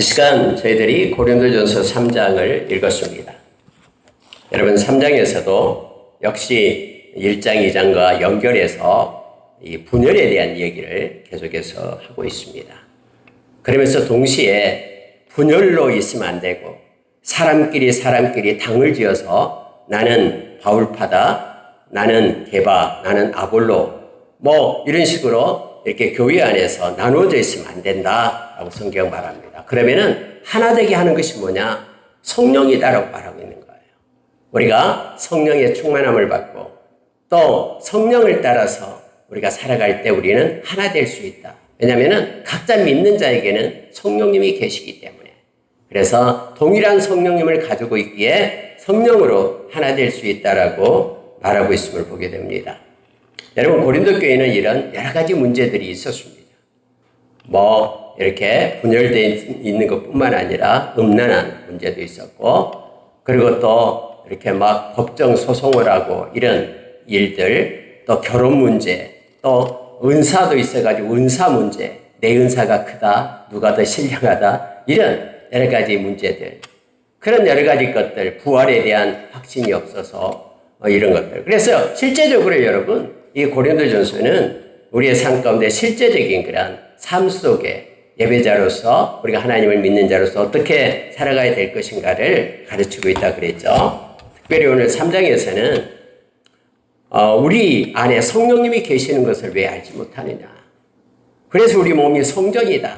이 시간 저희들이 고린도전서 3장을 읽었습니다. 여러분 3장에서도 역시 1장, 2장과 연결해서 이 분열에 대한 얘기를 계속해서 하고 있습니다. 그러면서 동시에 분열로 있으면 안 되고 사람끼리 당을 지어서 나는 바울파다, 나는 게바, 나는 아볼로 이런 식으로 이렇게 교회 안에서 나누어져 있으면 안 된다라고 성경 말합니다. 그러면은 하나 되게 하는 것이 뭐냐? 성령이다라고 말하고 있는 거예요. 우리가 성령의 충만함을 받고 또 성령을 따라서 우리가 살아갈 때 우리는 하나 될 수 있다. 왜냐하면은 각자 믿는 자에게는 성령님이 계시기 때문에. 그래서 동일한 성령님을 가지고 있기에 성령으로 하나 될 수 있다라고 말하고 있음을 보게 됩니다. 여러분 고린도 교회는 이런 여러 가지 문제들이 있었습니다. 이렇게 분열되어 있는 것뿐만 아니라 음란한 문제도 있었고, 그리고 또 이렇게 법정 소송을 하고 이런 일들, 또 결혼 문제, 또 은사도 있어가지고 은사 문제, 내 은사가 크다, 누가 더 신령하다, 이런 여러 가지 문제들, 그런 여러 가지 것들, 부활에 대한 확신이 없어서 이런 것들. 그래서 실제적으로 여러분 이 고린도전서는 우리의 삶 가운데 실제적인 그런 삶 속에 예배자로서 우리가 하나님을 믿는 자로서 어떻게 살아가야 될 것인가를 가르치고 있다 그랬죠. 특별히 오늘 3장에서는 우리 안에 성령님이 계시는 것을 왜 알지 못하느냐. 그래서 우리 몸이 성전이다.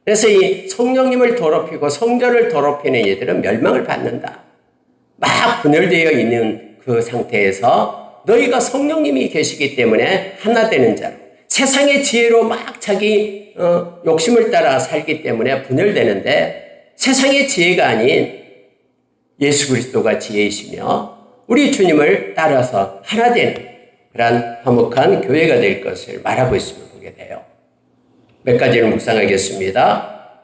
그래서 이 성령님을 더럽히고 성전을 더럽히는 이들은 멸망을 받는다. 막 분열되어 있는 그 상태에서 너희가 성령님이 계시기 때문에 하나 되는 자로, 세상의 지혜로 막 자기 욕심을 따라 살기 때문에 분열되는데, 세상의 지혜가 아닌 예수 그리스도가 지혜이시며 우리 주님을 따라서 하나 되는 그런 화목한 교회가 될 것을 말하고 있음을 보게 돼요. 몇 가지를 묵상하겠습니다.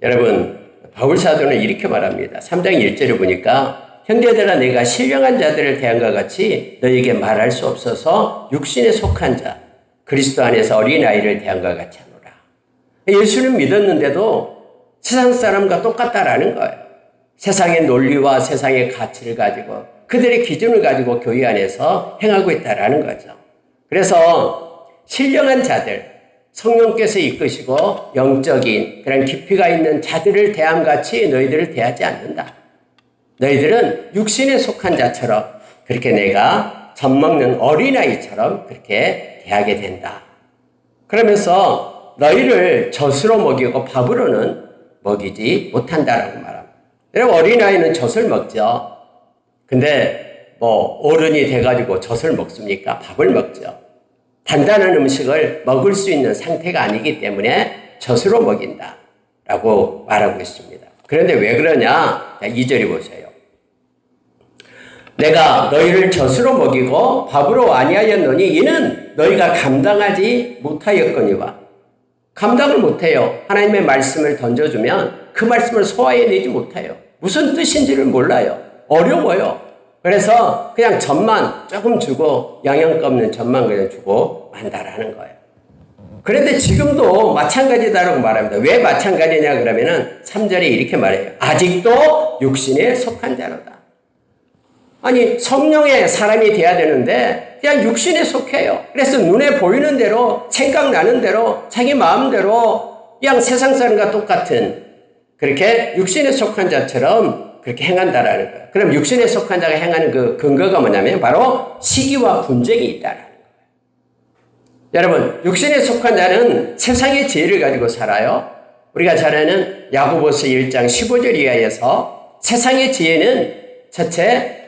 여러분 바울 사도는 이렇게 말합니다. 3장 1절을 보니까 형제들아 내가 신령한 자들을 대함과 같이 너희에게 말할 수 없어서 육신에 속한 자 그리스도 안에서 어린아이를 대함과 같이 하노라. 예수는 믿었는데도 세상 사람과 똑같다라는 거예요. 세상의 논리와 세상의 가치를 가지고 그들의 기준을 가지고 교회 안에서 행하고 있다라는 거죠. 그래서 신령한 자들, 성령께서 이끄시고 영적인 그런 깊이가 있는 자들을 대함같이 너희들을 대하지 않는다. 너희들은 육신에 속한 자처럼 그렇게 내가 젖 먹는 어린아이처럼 그렇게 대하게 된다. 그러면서 너희를 젖으로 먹이고 밥으로는 먹이지 못한다라고 말합니다. 여러분 어린아이는 젖을 먹죠. 근데 어른이 돼가지고 젖을 먹습니까? 밥을 먹죠. 단단한 음식을 먹을 수 있는 상태가 아니기 때문에 젖으로 먹인다라고 말하고 있습니다. 그런데 왜 그러냐? 2절이 보세요. 내가 너희를 젖으로 먹이고 밥으로 아니하였노니 이는 너희가 감당하지 못하였거니와. 감당을 못해요. 하나님의 말씀을 던져주면 그 말씀을 소화해내지 못해요. 무슨 뜻인지를 몰라요. 어려워요. 그래서 그냥 젖만 조금 주고 영양가 없는 젖만 그냥 주고 만다라는 거예요. 그런데 지금도 마찬가지다라고 말합니다. 왜 마찬가지냐 그러면은 3절에 이렇게 말해요. 아직도 육신에 속한 자로다. 아니 성령의 사람이 돼야 되는데 그냥 육신에 속해요. 그래서 눈에 보이는 대로 생각나는 대로 자기 마음대로 그냥 세상 사람과 똑같은 그렇게 육신에 속한 자처럼 그렇게 행한다라는 거예요. 그럼 육신에 속한 자가 행하는 그 근거가 뭐냐면 바로 시기와 분쟁이 있다라는 거예요. 여러분 육신에 속한 자는 세상의 지혜를 가지고 살아요. 우리가 잘 아는 야고보서 1장 15절 이하에서 세상의 지혜는 첫째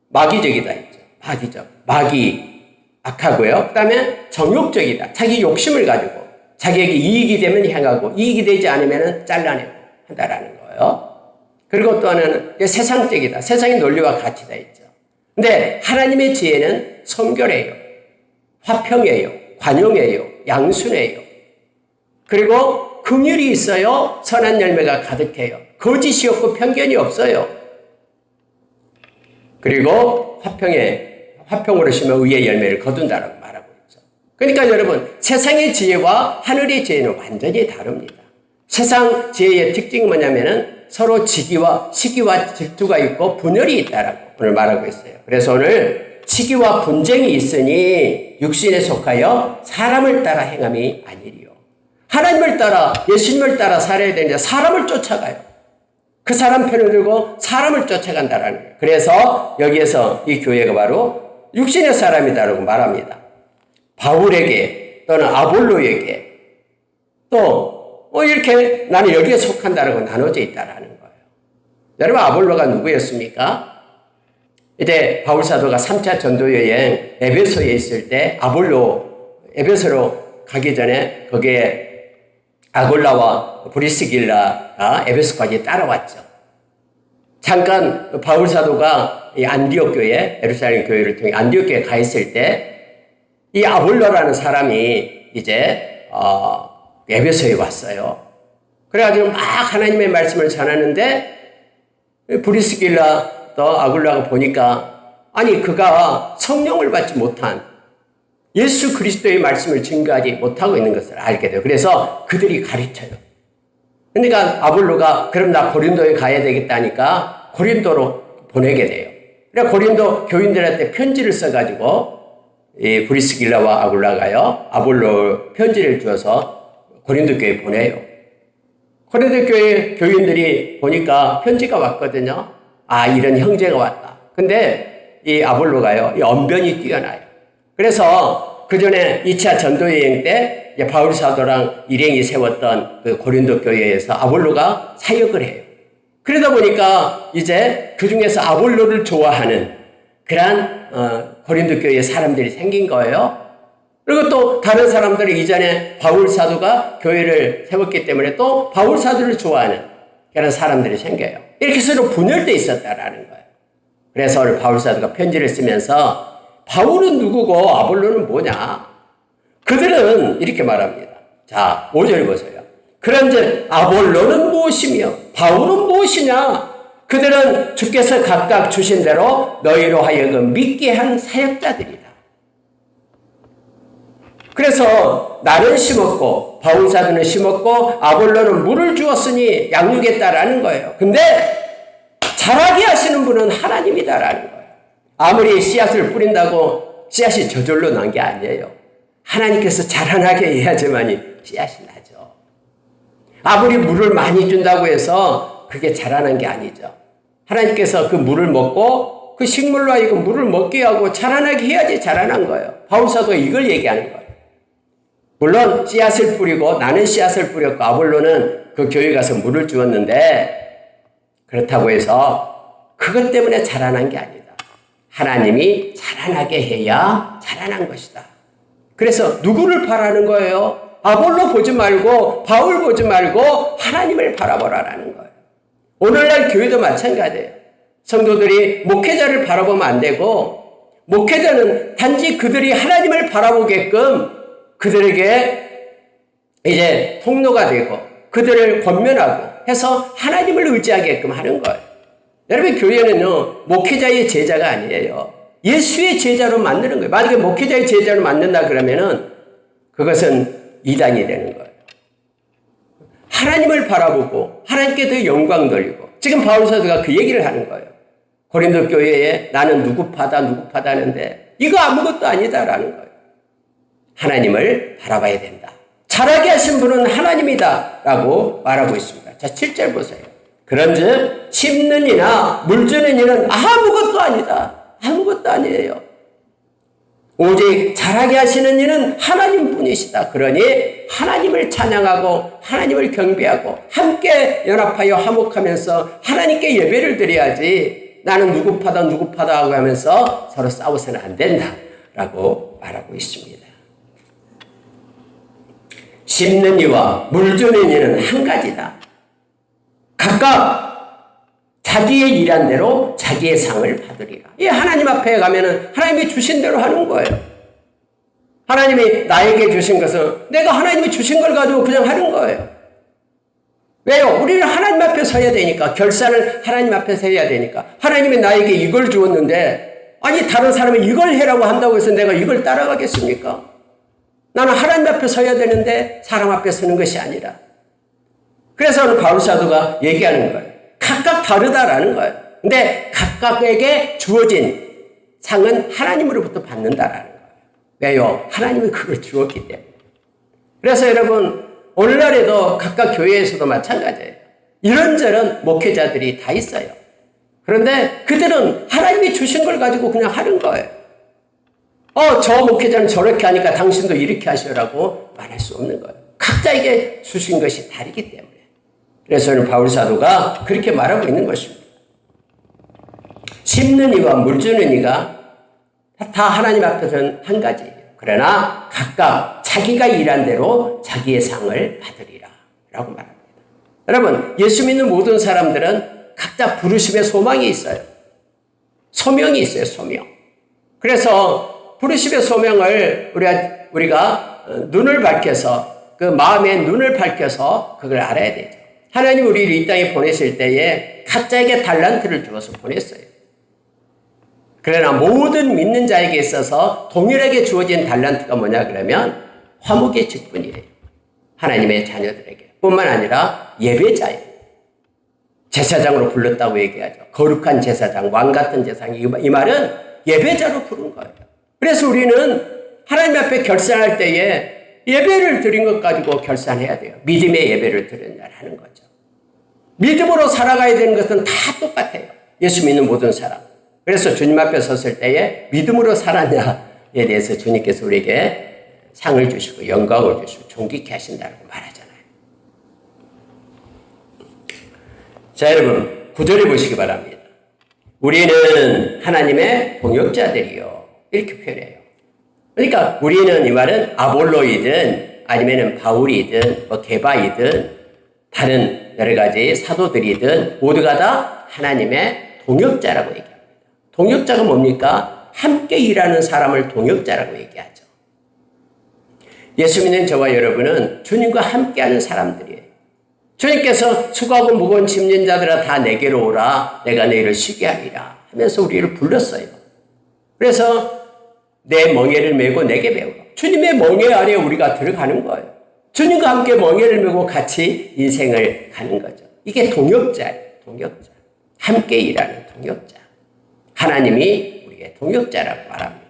마귀적이다 했죠. 마귀 악하고요. 그 다음에 정욕적이다. 자기 욕심을 가지고 자기에게 이익이 되면 행하고 이익이 되지 않으면 잘라내고 한다라는 거예요. 그리고 또 하나는 세상적이다. 세상의 논리와 가치다 했죠. 근데 하나님의 지혜는 성결해요. 화평해요. 관용해요. 양순해요. 그리고 긍휼이 있어요. 선한 열매가 가득해요. 거짓이 없고 편견이 없어요. 그리고 화평으로 심어 의의 열매를 거둔다라고 말하고 있죠. 그러니까 여러분 세상의 지혜와 하늘의 지혜는 완전히 다릅니다. 세상 지혜의 특징이 뭐냐면은 서로 시기와 질투가 있고 분열이 있다라고 오늘 말하고 있어요. 그래서 오늘 시기와 분쟁이 있으니 육신에 속하여 사람을 따라 행함이 아니리요. 하나님을 따라 예수님을 따라 살아야 되는데 사람을 쫓아가요. 그 사람 편을 들고 사람을 쫓아간다라는 거예요. 그래서 여기에서 이 교회가 바로 육신의 사람이다라고 말합니다. 바울에게 또는 아볼로에게 또 이렇게 나는 여기에 속한다라고 나눠져 있다라는 거예요. 여러분 아볼로가 누구였습니까? 이제 바울 사도가 3차 전도 여행 에베소에 있을 때 에베소로 가기 전에 거기에 아골라와 브리스길라가 에베소까지 따라왔죠. 잠깐 바울 사도가 이 안디옥 교회, 예루살렘 교회를 통해 안디옥 교회에 가 있을 때 이 아볼로라는 사람이 이제 에베소에 왔어요. 그래가지고 막 하나님의 말씀을 전하는데 브리스길라 또 아굴라가 보니까 아니 그가 성령을 받지 못한 예수 그리스도의 말씀을 증거하지 못하고 있는 것을 알게 돼요. 그래서 그들이 가르쳐요. 그러니까 아볼로가 그럼 나 고린도에 가야 되겠다니까 고린도로 보내게 돼요. 그래서 고린도 교인들한테 편지를 써가지고 이 브리스길라와 아굴라가요 아볼로 편지를 주어서 고린도 교회에 보내요. 고린도 교회 교인들이 보니까 편지가 왔거든요. 아 이런 형제가 왔다. 근데 이 아볼로가요 이 언변이 뛰어나요. 그래서 그 전에 2차 전도여행 때 바울 사도랑 일행이 세웠던 그 고린도 교회에서 아볼로가 사역을 해요. 그러다 보니까 이제 그 중에서 아볼로를 좋아하는 그러한 고린도 교회의 사람들이 생긴 거예요. 그리고 또 다른 사람들이 이전에 바울 사도가 교회를 세웠기 때문에 또 바울 사도를 좋아하는 그런 사람들이 생겨요. 이렇게 서로 분열되어 있었다라는 거예요. 그래서 오늘 바울 사도가 편지를 쓰면서 바울은 누구고 아볼로는 뭐냐? 그들은 이렇게 말합니다. 자, 5절 보세요. 그런즉 아볼로는 무엇이며 바울은 무엇이냐? 그들은 주께서 각각 주신 대로 너희로 하여금 믿게 한 사역자들이다. 그래서 나는 심었고 바울 사도는 심었고 아볼로는 물을 주었으니 양육했다라는 거예요. 근데 자라게 하시는 분은 하나님이다라는 거예요. 아무리 씨앗을 뿌린다고 씨앗이 저절로 난 게 아니에요. 하나님께서 자라나게 해야지만이 씨앗이 나죠. 아무리 물을 많이 준다고 해서 그게 자라난 게 아니죠. 하나님께서 그 물을 먹고 그 식물로 하여금 물을 먹게 하고 자라나게 해야지 자라난 거예요. 바울 사도가 이걸 얘기하는 거예요. 물론 씨앗을 뿌리고 나는 씨앗을 뿌렸고 아볼로는 그 교회 가서 물을 주었는데 그렇다고 해서 그것 때문에 자라난 게 아니다. 하나님이 자라나게 해야 자라난 것이다. 그래서 누구를 바라는 거예요? 아볼로 보지 말고 바울 보지 말고 하나님을 바라보라라는 거예요. 오늘날 교회도 마찬가지예요. 성도들이 목회자를 바라보면 안 되고 목회자는 단지 그들이 하나님을 바라보게끔 그들에게 이제 통로가 되고 그들을 권면하고 해서 하나님을 의지하게끔 하는 거예요. 여러분 교회는요 목회자의 제자가 아니에요. 예수의 제자로 만드는 거예요. 만약에 목회자의 제자로 만든다 그러면은 그것은 이단이 되는 거예요. 하나님을 바라보고 하나님께 더 영광 돌리고 지금 바울 사도가 그 얘기를 하는 거예요. 고린도 교회에 나는 누구 파다 하는데 이거 아무것도 아니다라는 거예요. 하나님을 바라봐야 된다. 자라게 하신 분은 하나님이다라고 말하고 있습니다. 자, 7절 보세요. 그런즉 심는 이나 물 주는 이는 아무것도 아니다. 아무것도 아니에요. 오직 자라게 하시는 이는 하나님뿐이시다. 그러니 하나님을 찬양하고 하나님을 경배하고 함께 연합하여 화목하면서 하나님께 예배를 드려야지 나는 누구 파다 하고 하면서 서로 싸워서는 안 된다라고 말하고 있습니다. 심는 이와 물 주는 이는 한 가지다. 각각 자기의 일한 대로 자기의 상을 받으리라. 이 하나님 앞에 가면은 하나님이 주신 대로 하는 거예요. 하나님이 나에게 주신 것은 내가 하나님이 주신 걸 가지고 그냥 하는 거예요. 왜요? 우리는 하나님 앞에 서야 되니까. 결산을 하나님 앞에서 해야 되니까. 하나님이 나에게 이걸 주었는데 아니 다른 사람이 이걸 해라고 한다고 해서 내가 이걸 따라가겠습니까? 나는 하나님 앞에 서야 되는데 사람 앞에 서는 것이 아니라 그래서 오늘 바울 사도가 얘기하는 거예요. 각각 다르다라는 거예요. 근데 각각에게 주어진 상은 하나님으로부터 받는다라는 거예요. 왜요? 하나님이 그걸 주었기 때문에. 그래서 여러분, 오늘날에도 각각 교회에서도 마찬가지예요. 이런저런 목회자들이 다 있어요. 그런데 그들은 하나님이 주신 걸 가지고 그냥 하는 거예요. 저 목회자는 저렇게 하니까 당신도 이렇게 하시라고 말할 수 없는 거예요. 각자에게 주신 것이 다르기 때문에. 그래서 오늘 바울 사도가 그렇게 말하고 있는 것입니다. 심는 이와 물 주는 이가 다 하나님 앞에서는 한 가지예요. 그러나 각각 자기가 일한 대로 자기의 상을 받으리라 라고 말합니다. 여러분, 예수 믿는 모든 사람들은 각자 부르심의 소망이 있어요. 소명이 있어요. 소명. 그래서 부르심의 소명을 우리가 눈을 밝혀서, 그 마음의 눈을 밝혀서 그걸 알아야 되죠. 하나님 우리를 이 땅에 보내실 때에 각자에게 달란트를 주어서 보냈어요. 그러나 모든 믿는 자에게 있어서 동일하게 주어진 달란트가 뭐냐 그러면 화목의 직분이에요. 하나님의 자녀들에게 뿐만 아니라 예배자예요. 제사장으로 불렀다고 얘기하죠. 거룩한 제사장, 왕 같은 제사장. 이 말은 예배자로 부른 거예요. 그래서 우리는 하나님 앞에 결산할 때에 예배를 드린 것 가지고 결산해야 돼요. 믿음의 예배를 드렸냐는 거죠. 믿음으로 살아가야 되는 것은 다 똑같아요. 예수 믿는 모든 사람. 그래서 주님 앞에 섰을 때에 믿음으로 살았냐에 대해서 주님께서 우리에게 상을 주시고 영광을 주시고 존귀케 하신다고 말하잖아요. 자, 여러분, 9절에 보시기 바랍니다. 우리는 하나님의 동역자들이요. 이렇게 표현해요. 그러니까 우리는 이 말은 아볼로이든 아니면 바울이든 게바이든 다른 여러 가지 사도들이든 모두가 다 하나님의 동역자라고 얘기합니다. 동역자가 뭡니까? 함께 일하는 사람을 동역자라고 얘기하죠. 예수 믿는 저와 여러분은 주님과 함께하는 사람들이에요. 주님께서 수고하고 무거운 짐진 자들아 다 내게로 오라. 내가 너희를 쉬게 하리라 하면서 우리를 불렀어요. 그래서 내 멍에를 메고 내게 배우라. 주님의 멍에 아래 우리가 들어가는 거예요. 주님과 함께 멍에를 메고 같이 인생을 가는 거죠. 이게 동역자예요. 동역자. 함께 일하는 동역자. 하나님이 우리의 동역자라고 말합니다.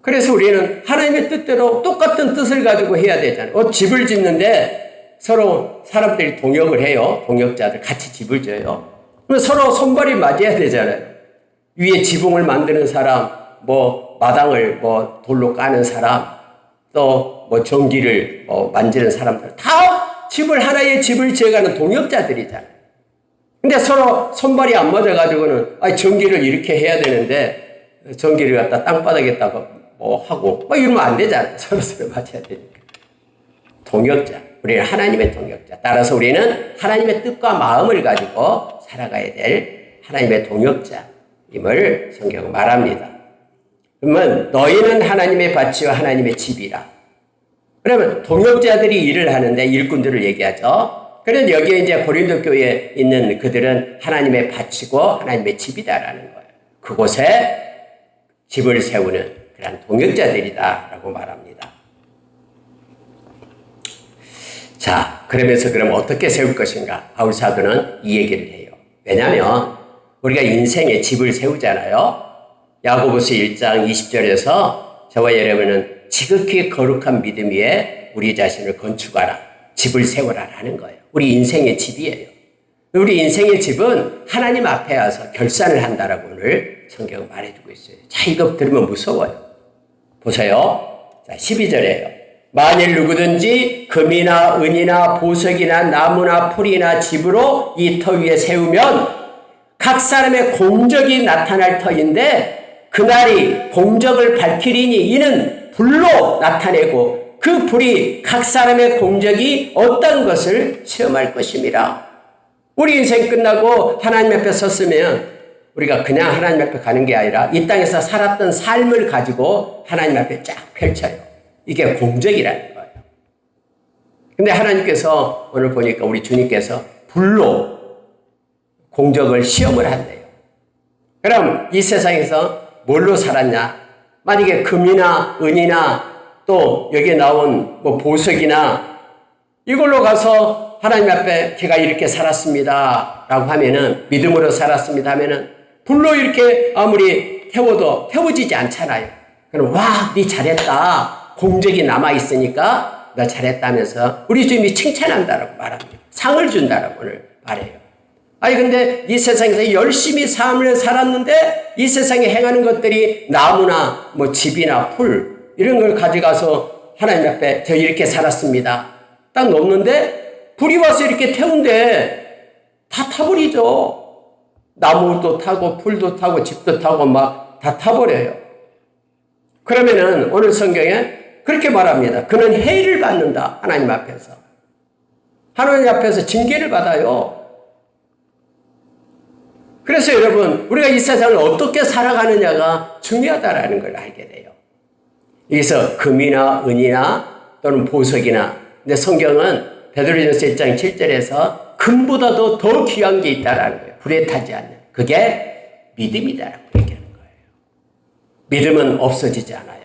그래서 우리는 하나님의 뜻대로 똑같은 뜻을 가지고 해야 되잖아요. 집을 짓는데 서로 사람들이 동역을 해요. 동역자들 같이 집을 져요. 그러면 서로 손발이 맞아야 되잖아요. 위에 지붕을 만드는 사람, 마당을 돌로 까는 사람, 또 전기를 만지는 사람들 다 하나의 집을 지어가는 동역자들이잖아요. 근데 서로 손발이 안 맞아가지고는 전기를 이렇게 해야 되는데 전기를 갖다 땅바닥에다가 하고 이러면 안 되잖아요. 서로 맞아야 되니까. 동역자. 우리는 하나님의 동역자. 따라서 우리는 하나님의 뜻과 마음을 가지고 살아가야 될 하나님의 동역자임을 성경은 말합니다. 그러면 너희는 하나님의 밭이요 하나님의 집이라. 그러면 동역자들이 일을 하는데 일꾼들을 얘기하죠. 그래서 여기에 이제 고린도 교회에 있는 그들은 하나님의 밭이고 하나님의 집이다라는 거예요. 그곳에 집을 세우는 그런 동역자들이다라고 말합니다. 자, 그러면서 그럼 어떻게 세울 것인가? 바울 사도는 이 얘기를 해요. 왜냐하면 우리가 인생에 집을 세우잖아요. 야고보서 1장 20절에서 저와 여러분은 지극히 거룩한 믿음 위에 우리 자신을 건축하라. 집을 세워라라는 거예요. 우리 인생의 집이에요. 우리 인생의 집은 하나님 앞에 와서 결산을 한다라고 오늘 성경은 말해주고 있어요. 자, 이거 들으면 무서워요. 보세요. 자, 12절에요. 만일 누구든지 금이나 은이나 보석이나 나무나 풀이나 집으로 이 터 위에 세우면 각 사람의 공적이 나타날 터인데 그날이 공적을 밝히리니 이는 불로 나타내고 그 불이 각 사람의 공적이 어떤 것을 시험할 것입니다. 우리 인생 끝나고 하나님 앞에 섰으면 우리가 그냥 하나님 앞에 가는 게 아니라 이 땅에서 살았던 삶을 가지고 하나님 앞에 쫙 펼쳐요. 이게 공적이라는 거예요. 근데 하나님께서 오늘 보니까 우리 주님께서 불로 공적을 시험을 한대요. 그럼 이 세상에서 뭘로 살았냐? 만약에 금이나 은이나 또 여기에 나온 보석이나 이걸로 가서 하나님 앞에 제가 이렇게 살았습니다 라고 하면은, 믿음으로 살았습니다 하면은 불로 이렇게 아무리 태워도 태워지지 않잖아요. 그럼 와, 네 잘했다, 공적이 남아있으니까 너 잘했다 하면서 우리 주님이 칭찬한다라고 말합니다. 상을 준다라고 오늘 말해요. 아니 근데 이 세상에서 열심히 삶을 살았는데 이 세상에 행하는 것들이 나무나 뭐 집이나 풀 이런 걸 가져가서 하나님 앞에 저 이렇게 살았습니다 딱 놓는데 불이 와서 이렇게 태운데 다 타버리죠. 나무도 타고 풀도 타고 집도 타고 막 다 타버려요. 그러면은 오늘 성경에 그렇게 말합니다. 그는 해를 받는다. 하나님 앞에서. 하나님 앞에서 징계를 받아요. 그래서 여러분, 우리가 이 세상을 어떻게 살아가느냐가 중요하다라는 걸 알게 돼요. 여기서 금이나 은이나 또는 보석이나, 근데 성경은 베드로전서 1장 7절에서 금보다도 더 귀한 게 있다라는 거예요. 불에 타지 않는. 그게 믿음이다라고 얘기하는 거예요. 믿음은 없어지지 않아요.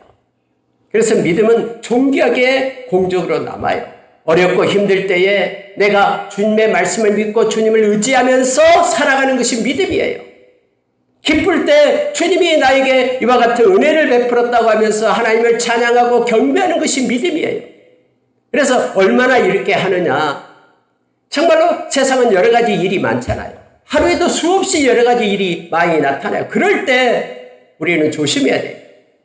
그래서 믿음은 존귀하게 공적으로 남아요. 어렵고 힘들 때에 내가 주님의 말씀을 믿고 주님을 의지하면서 살아가는 것이 믿음이에요. 기쁠 때 주님이 나에게 이와 같은 은혜를 베풀었다고 하면서 하나님을 찬양하고 경배하는 것이 믿음이에요. 그래서 얼마나 이렇게 하느냐. 정말로 세상은 여러 가지 일이 많잖아요. 하루에도 수없이 여러 가지 일이 많이 나타나요. 그럴 때 우리는 조심해야 돼요.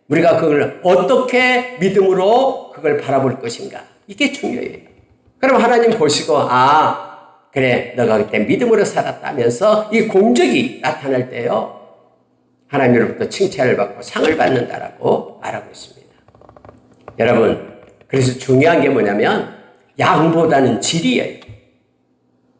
우리가 그걸 어떻게 믿음으로 그걸 바라볼 것인가. 이게 중요해요. 그럼 하나님 보시고, 아, 그래, 너가 그때 믿음으로 살았다면서 이 공적이 나타날 때요, 하나님으로부터 칭찬을 받고 상을 받는다라고 말하고 있습니다. 여러분, 그래서 중요한 게 뭐냐면 양보다는 질이에요.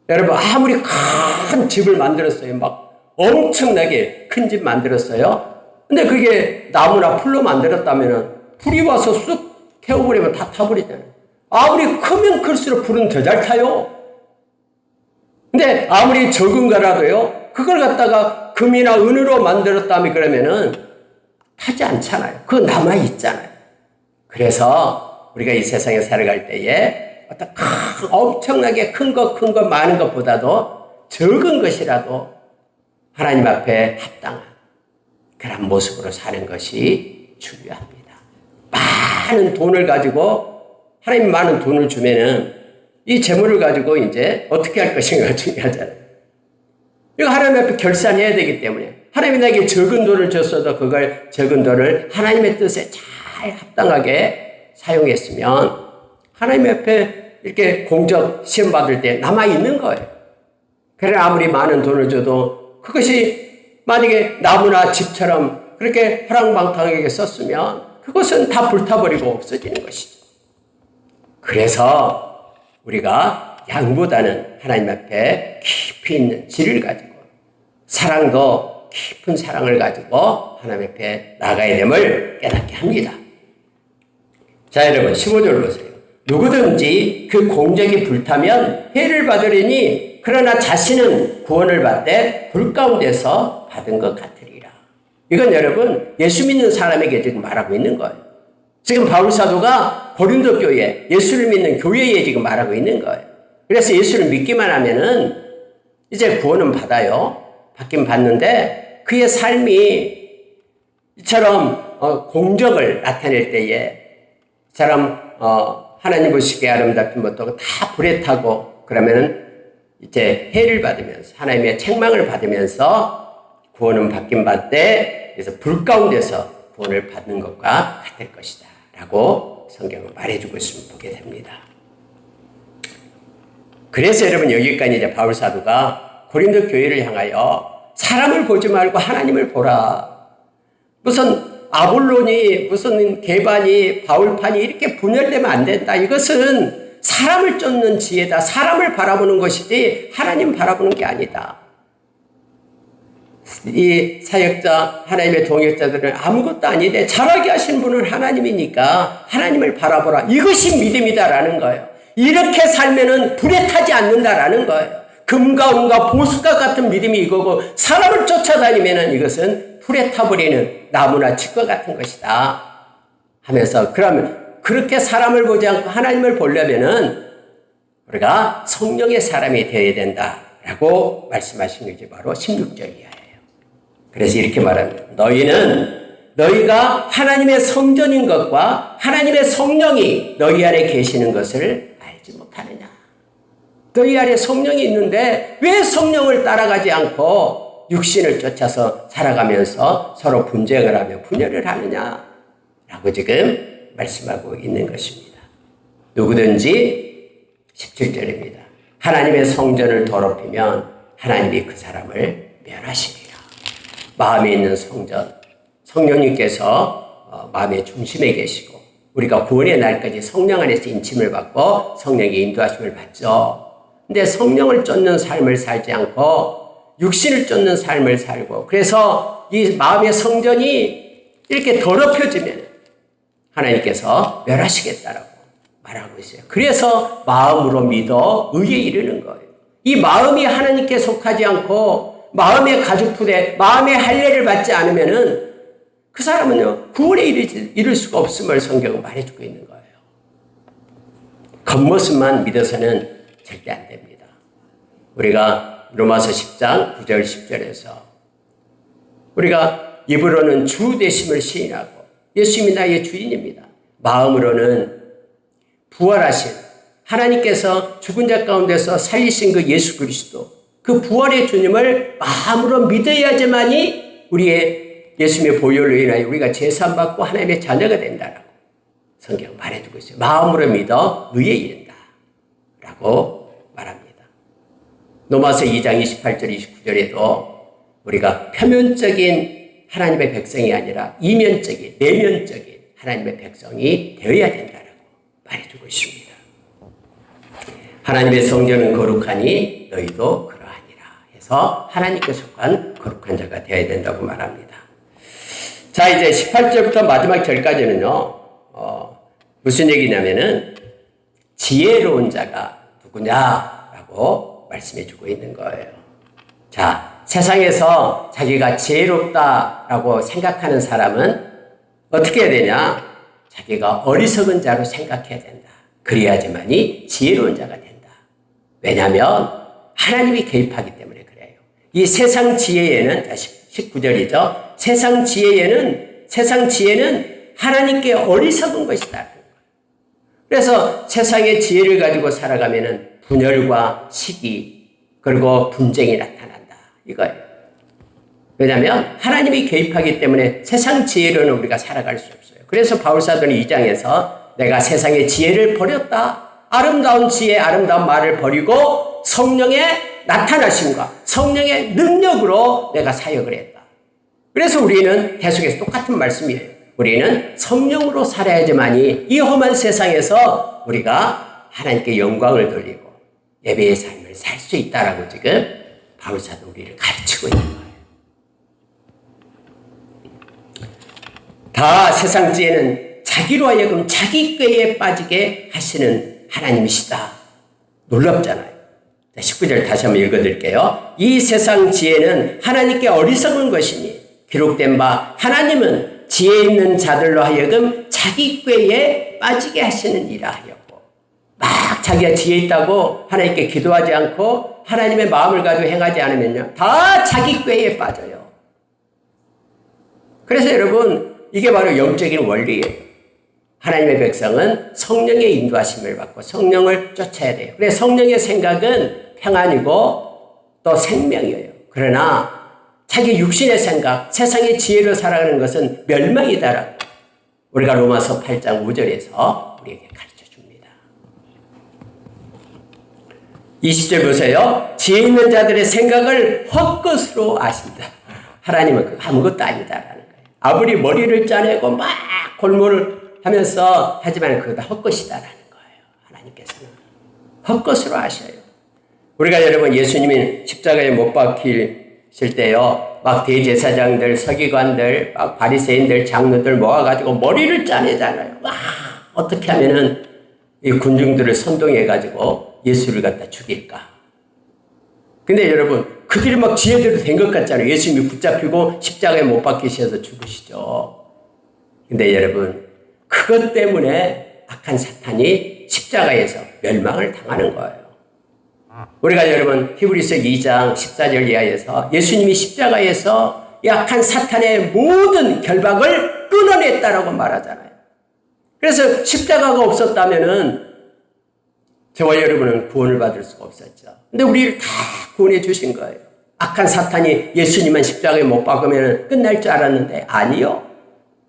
여러분, 아무리 큰 집을 만들었어요. 막 엄청나게 큰 집 만들었어요. 근데 그게 나무나 풀로 만들었다면 불이 와서 쑥 태워버리면 다 타버리잖아요. 아무리 크면 클수록 불은 더 잘 타요. 근데 아무리 적은 거라도요, 그걸 갖다가 금이나 은으로 만들었다면 그러면은 타지 않잖아요. 그거 남아있잖아요. 그래서 우리가 이 세상에 살아갈 때에 어떤 엄청나게 큰 것, 많은 것보다도 적은 것이라도 하나님 앞에 합당한 그런 모습으로 사는 것이 중요합니다. 많은 돈을 가지고, 하나님 많은 돈을 주면은 이 재물을 가지고 이제 어떻게 할 것인가 중요하잖아요. 이거 하나님 앞에 결산해야 되기 때문에 하나님이 나에게 적은 돈을 줬어도 그걸 적은 돈을 하나님의 뜻에 잘 합당하게 사용했으면 하나님 앞에 이렇게 공적 시험 받을 때 남아있는 거예요. 그래 아무리 많은 돈을 줘도 그것이 만약에 나무나 집처럼 그렇게 화랑방탕하게 썼으면 그것은 다 불타버리고 없어지는 것이죠. 그래서 우리가 양보다는 하나님 앞에 깊이 있는 질을 가지고 사랑도 깊은 사랑을 가지고 하나님 앞에 나가야 됨을 깨닫게 합니다. 자, 여러분 15절 보세요. 누구든지 그 공적이 불타면 해를 받으려니 그러나 자신은 구원을 받되 불 가운데서 받은 것 같으리라. 이건 여러분 예수 믿는 사람에게 지금 말하고 있는 거예요. 지금 바울 사도가 고린도 교회, 예수를 믿는 교회에 지금 말하고 있는 거예요. 그래서 예수를 믿기만 하면은 이제 구원은 받아요. 받긴 받는데 그의 삶이 이처럼 공적을 나타낼 때에 이처럼 하나님 보시기에 아름답긴 것도 다 불에 타고 그러면은 이제 해를 받으면서 하나님의 책망을 받으면서 구원은 받긴 받되 그래서 불 가운데서 구원을 받는 것과 같을 것이다 라고 성경은 말해주고 있음을 보게 됩니다. 그래서 여러분 여기까지 이제 바울 사도가 고린도 교회를 향하여 사람을 보지 말고 하나님을 보라. 무슨 아볼론이 무슨 게반이 바울판이 이렇게 분열되면 안 된다. 이것은 사람을 쫓는 지혜다. 사람을 바라보는 것이지 하나님 바라보는 게 아니다. 이 사역자 하나님의 동역자들은 아무것도 아닌데 잘하게 하신 분은 하나님이니까 하나님을 바라보라. 이것이 믿음이다라는 거예요. 이렇게 살면은 불에 타지 않는다라는 거예요. 금과 은과 보석과 같은 믿음이 이거고 사람을 쫓아다니면은 이것은 불에 타버리는 나무나 집과 같은 것이다 하면서 그러면 그렇게 사람을 보지 않고 하나님을 보려면은 우리가 성령의 사람이 되어야 된다라고 말씀하신 것이 바로 16절 이하예요. 그래서 이렇게 말합니다. 너희가 하나님의 성전인 것과 하나님의 성령이 너희 안에 계시는 것을 알지 못하느냐. 너희 안에 성령이 있는데 왜 성령을 따라가지 않고 육신을 쫓아서 살아가면서 서로 분쟁을 하며 분열을 하느냐라고 지금 말씀하고 있는 것입니다. 누구든지 17절입니다. 하나님의 성전을 더럽히면 하나님이 그 사람을 멸하시리라. 마음에 있는 성전, 성령님께서 마음의 중심에 계시고 우리가 구원의 날까지 성령 안에서 인침을 받고 성령의 인도하심을 받죠. 근데 성령을 쫓는 삶을 살지 않고 육신을 쫓는 삶을 살고 그래서 이 마음의 성전이 이렇게 더럽혀지면 하나님께서 멸하시겠다라고 말하고 있어요. 그래서 마음으로 믿어 의에 이르는 거예요. 이 마음이 하나님께 속하지 않고 마음의 가죽부대, 마음의 할례를 받지 않으면은 그 사람은요 구원에 이를 수가 없음을 성경은 말해주고 있는 거예요. 겉모습만 믿어서는 절대 안 됩니다. 우리가 로마서 10장 9절 10절에서 우리가 입으로는 주 되심을 시인하고 예수님이 나의 주인입니다. 마음으로는 부활하신 하나님께서 죽은 자 가운데서 살리신 그 예수 그리스도 그 부활의 주님을 마음으로 믿어야지만이 우리의 예수님의 보혈로 인하여 우리가 제사받고 하나님의 자녀가 된다라고 성경 말해두고 있어요. 마음으로 믿어 의에 이른다 라고 말합니다. 로마서 2장 28절 29절에도 우리가 표면적인 하나님의 백성이 아니라 이면적인 내면적인 하나님의 백성이 되어야 된다라고 말해주고 있습니다. 하나님의 성전은 거룩하니 너희도 그러하니라 해서 하나님께 속한 거룩한 자가 되어야 된다고 말합니다. 자, 이제 18절부터 마지막 절까지는요 무슨 얘기냐면은 지혜로운 자가 누구냐라고 말씀해 주고 있는 거예요. 자, 세상에서 자기가 지혜롭다라고 생각하는 사람은 어떻게 해야 되냐? 자기가 어리석은 자로 생각해야 된다. 그래야지만이 지혜로운 자가 된다. 왜냐하면 하나님이 개입하기 때문에 그래요. 이 세상 지혜에는 19절이죠. 세상 지혜는 하나님께 어리석은 것이다. 그래서 세상의 지혜를 가지고 살아가면은 분열과 시기 그리고 분쟁이 나타난다. 이거예요. 왜냐하면 하나님이 개입하기 때문에 세상 지혜로는 우리가 살아갈 수 없어요. 그래서 바울사도는 2장에서 내가 세상의 지혜를 버렸다. 아름다운 지혜, 아름다운 말을 버리고 성령의 나타나심과 성령의 능력으로 내가 사역을 했다. 그래서 우리는 계속해서 똑같은 말씀이에요. 우리는 성령으로 살아야지만이 이 험한 세상에서 우리가 하나님께 영광을 돌리고 예배의 삶을 살 수 있다라고 지금 바울사도 우리를 가르치고 있는 거예요. 다 세상 지혜는 자기로 하여금 자기 꾀에 빠지게 하시는 하나님이시다. 놀랍잖아요. 19절 다시 한번 읽어드릴게요. 이 세상 지혜는 하나님께 어리석은 것이니 기록된 바 하나님은 지혜 있는 자들로 하여금 자기 꾀에 빠지게 하시는 이라 하였고 막 자기가 지혜 있다고 하나님께 기도하지 않고 하나님의 마음을 가지고 행하지 않으면요 다 자기 꾀에 빠져요. 그래서 여러분 이게 바로 영적인 원리예요. 하나님의 백성은 성령의 인도하심을 받고 성령을 쫓아야 돼요. 그래서 성령의 생각은 평안이고 또 생명이에요. 그러나 자기 육신의 생각, 세상의 지혜로 살아가는 것은 멸망이다라고 우리가 로마서 8장 5절에서 우리에게 가르쳐 줍니다. 20절 보세요. 지혜 있는 자들의 생각을 헛것으로 아신다. 하나님은 그거 아무것도 아니다라는 거예요. 아무리 머리를 짜내고 막 골몰을 하면서 하지만 그거 다 헛것이다라는 거예요. 하나님께서는 헛것으로 아셔요. 우리가 여러분 예수님이 십자가에 못 박히실 때요, 막 대제사장들, 서기관들, 막 바리새인들, 장로들 모아가지고 머리를 짜내잖아요. 막 어떻게 하면은 이 군중들을 선동해가지고 예수를 갖다 죽일까? 근데 여러분 그들이 막 지혜대로 된 것 같잖아요. 예수님이 붙잡히고 십자가에 못 박히셔서 죽으시죠. 근데 여러분 그것 때문에 악한 사탄이 십자가에서 멸망을 당하는 거예요. 우리가 여러분 히브리서 2장 14절 이하에서 예수님이 십자가에서 약한 사탄의 모든 결박을 끊어냈다라고 말하잖아요. 그래서 십자가가 없었다면은 저와 여러분은 구원을 받을 수가 없었죠. 근데 우리를 다 구원해 주신 거예요. 악한 사탄이 예수님만 십자가에 못 박으면 끝날 줄 알았는데 아니요.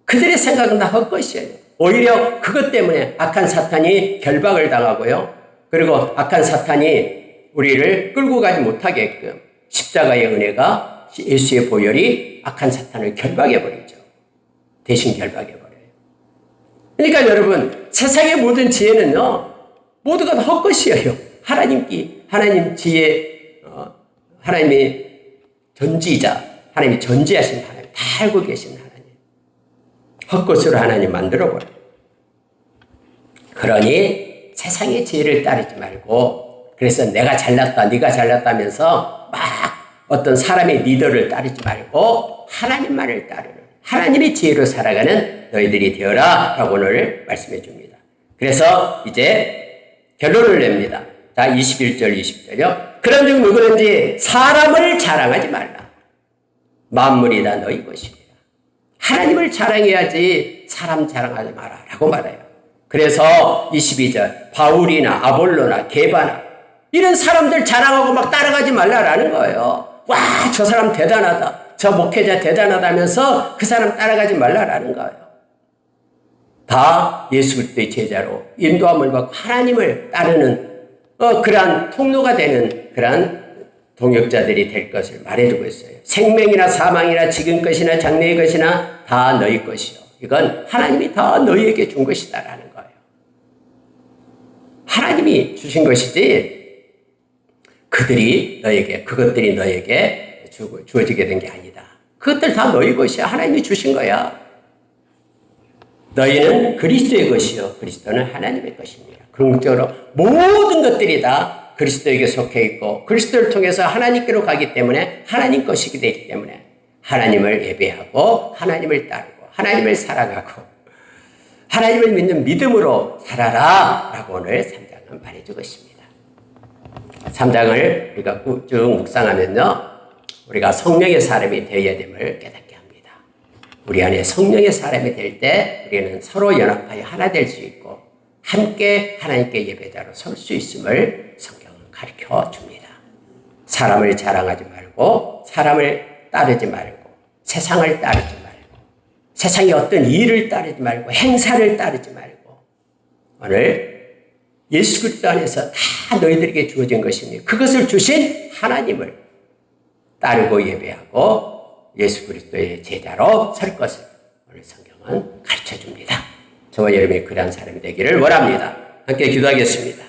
그들의 생각은 다 헛것이에요. 오히려 그것 때문에 악한 사탄이 결박을 당하고요. 그리고 악한 사탄이 우리를 끌고 가지 못하게끔 십자가의 은혜가 예수의 보혈이 악한 사탄을 결박해버리죠. 대신 결박해버려요. 그러니까 여러분 세상의 모든 지혜는요. 모두가 다 헛것이에요. 하나님 지혜, 하나님이 전지자, 하나님이 전지하신 하나님, 다 알고 계신 하나님. 헛것으로 하나님 만들어버려요. 그러니 세상의 지혜를 따르지 말고, 그래서 내가 잘났다, 네가 잘났다면서 막 어떤 사람의 리더를 따르지 말고 하나님만을 따르는, 하나님의 지혜로 살아가는 너희들이 되어라 라고 오늘 말씀해 줍니다. 그래서 이제 결론을 냅니다. 자, 21절, 20절이요. 그런즉 누구든지 사람을 자랑하지 말라. 만물이 다 너희 것이니라. 하나님을 자랑해야지 사람 자랑하지 마라 라고 말해요. 그래서 22절 바울이나 아볼로나 게바나 이런 사람들 자랑하고 막 따라가지 말라라는 거예요. 와, 저 사람 대단하다. 저 목회자 대단하다면서 그 사람 따라가지 말라라는 거예요. 다 예수 그리스도의 제자로 인도함을 받고 하나님을 따르는 그러한 통로가 되는 그러한 동역자들이 될 것을 말해주고 있어요. 생명이나 사망이나 지금 것이나 장래의 것이나 다 너희 것이요. 이건 하나님이 다 너희에게 준 것이다라는 거예요. 하나님이 주신 것이지 그것들이 너에게 주어지게 된 게 아니다. 그것들 다 너희 것이야. 하나님이 주신 거야. 너희는 그리스도의 것이요 그리스도는 하나님의 것입니다. 궁극적으로 모든 것들이 다 그리스도에게 속해 있고 그리스도를 통해서 하나님께로 가기 때문에 하나님 것이게 되기 때문에 하나님을 예배하고 하나님을 따르고 하나님을 살아가고 하나님을 믿는 믿음으로 살아라 라고 오늘 3장은 말해주고 있습니다. 3장을 우리가 쭉 묵상하면요 우리가 성령의 사람이 되어야 됨을 깨닫게 합니다. 우리 안에 성령의 사람이 될 때 우리는 서로 연합하여 하나 될 수 있고 함께 하나님께 예배자로 설 수 있음을 성경은 가르쳐 줍니다. 사람을 자랑하지 말고 사람을 따르지 말고 세상을 따르지 말고 세상의 어떤 일을 따르지 말고 행사를 따르지 말고 오늘 예수 그리스도 안에서 다 너희들에게 주어진 것이니 그것을 주신 하나님을 따르고 예배하고 예수 그리스도의 제자로 설 것을 오늘 성경은 가르쳐 줍니다. 저와 여러분이 그러한 사람이 되기를 원합니다. 함께 기도하겠습니다.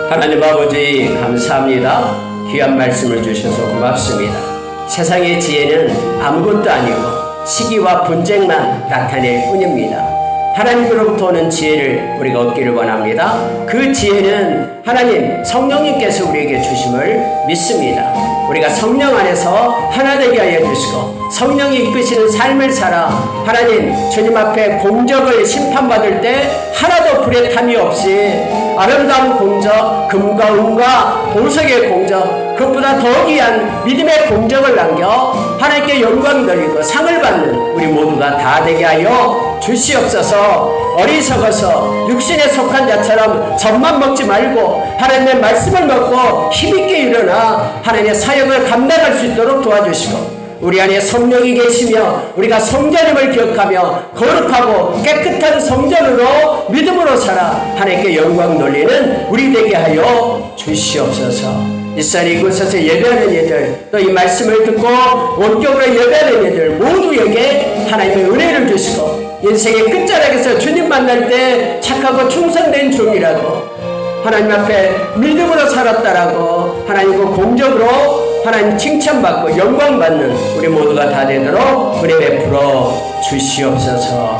하나님 아버지 감사합니다. 귀한 말씀을 주셔서 고맙습니다. 세상의 지혜는 아무것도 아니고 시기와 분쟁만 나타낼 뿐입니다. 하나님으로부터 오는 지혜를 우리가 얻기를 원합니다. 그 지혜는 하나님 성령님께서 우리에게 주심을 믿습니다. 우리가 성령 안에서 하나 되게 하여 주시고 성령이 이끄시는 삶을 살아 하나님 주님 앞에 공적을 심판받을 때 하나도 불의 탐이 없이 아름다운 공적, 금과 은과 보석의 공적, 그것보다 더 귀한 믿음의 공적을 남겨 하나님께 영광 돌리고 상을 받는 우리 모두가 다 되게 하여 주시옵소서. 어리석어서 육신에 속한 자처럼 젖만 먹지 말고 하나님의 말씀을 먹고 힘있게 일어나 하나님의 사역을 감당할 수 있도록 도와주시고 우리 안에 성령이 계시며 우리가 성전임을 기억하며 거룩하고 깨끗한 성전으로 믿음으로 살아 하나님께 영광 돌리는 우리 되게 하여 주시옵소서. 이스라엘 이곳에서 예배하는 이들 또 이 말씀을 듣고 원격으로 예배하는 이들 모두에게 하나님의 은혜를 주시고 인생의 끝자락에서 주님 만날 때 착하고 충성된 종이라고 하나님 앞에 믿음으로 살았다라고 하나님과 공적으로 하나님 칭찬받고 영광받는 우리 모두가 다 되도록 은혜 베풀어 주시옵소서.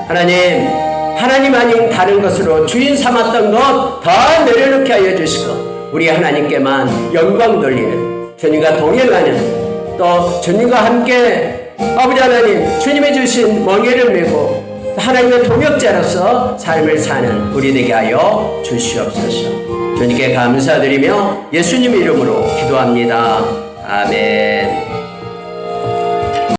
하나님 아닌 다른 것으로 주인 삼았던 것 다 내려놓게 하여 주시고 우리 하나님께만 영광 돌리는 주님과 동행하는 또 주님과 함께 아버지 하나님 주님이 주신 멍에를 메고 하나님의 동역자로서 삶을 사는 우리 되게 하여 주시옵소서. 주님께 감사드리며 예수님 이름으로 기도합니다. 아멘.